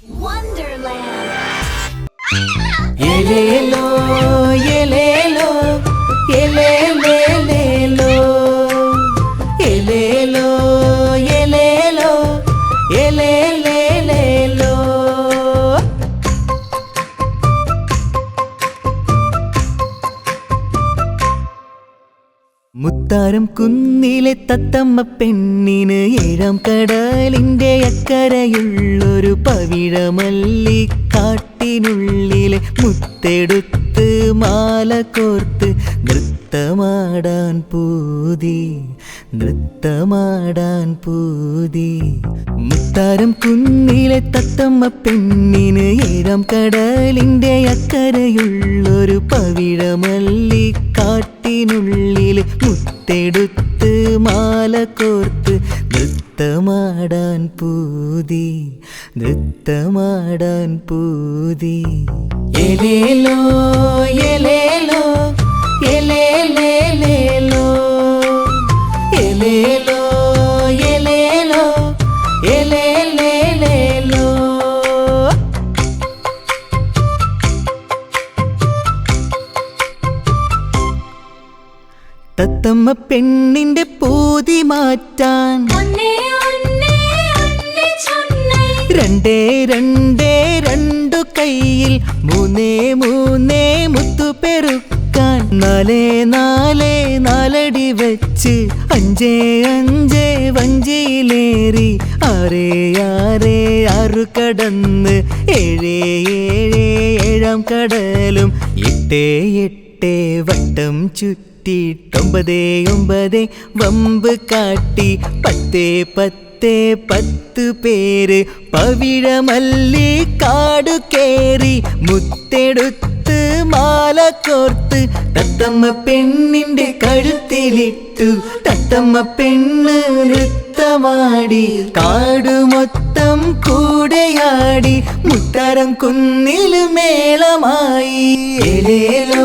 Wonderland. Yelelo, yelelo, yelelelelo, yelelo, yelelo, yelelelelo. മുത്താരം കുന്നിലെ തത്തമ്മ പെണ്ണിന് ഏഴാം കടലിൻ്റെ അക്കരയുള്ളൊരു പവിഴമല്ലിക്കാട്ടിനുള്ളിലെ മുത്തെടുത്ത് മാല കോർത്ത് നൃത്തമാടാൻ പൂതി നൃത്തമാടാൻ പൂതി. മുത്താരം കുന്നിലെ തത്തമ്മ പെണ്ണിന് ഏഴാം കടലിൻ്റെ അക്കരയുള്ളൊരു പവിഴമല്ലിക്കാട്ടിനുള്ളിൽ മുത്തെടുത്ത് മാല കോർത്ത് നൃത്തമാടാൻ പൂതി നൃത്തമാടാൻ പൂതി. എലേലോ എലേലോ എലേലേലേലോ എലേലോ എലേലോ എലേലേലേലോ. തത്തമ്മ പെണ്ണിന്റെ പൂതി മാറ്റാൻ രണ്ടേ രണ്ടേ രണ്ടു കൈയിൽ മൂന്നേ മൂന്നേ മുത്തു പെറുക്കാൻ നാലേ നാലേ നാലടി വച്ച് അഞ്ചേ അഞ്ചേ വഞ്ചിയിലേറി ആറേ ആറേ ആറു കടന്ന് ഏഴേ ഏഴേ ഏഴാം കടലും എട്ടേ എട്ടേ വട്ടം ചുറ്റിട്ടൊമ്പതേ ഒമ്പതേ വമ്പ് കാട്ടി പത്തേ പത്തേ പത്ത് പേര് പവിഴമല്ലിക്കാടു കേറി മുത്തെടുത്ത് മാല കോർത്ത് തത്തമ്മ പെണ്ണിന്റെ കഴുത്തിലിട്ടു. തത്തമ്മ പെണ്ണ് നൃത്തമാടി കാടു മൊത്തം കൂടെയാടി മുത്താരം കുന്നിൽ മേളമായി. എലേലോ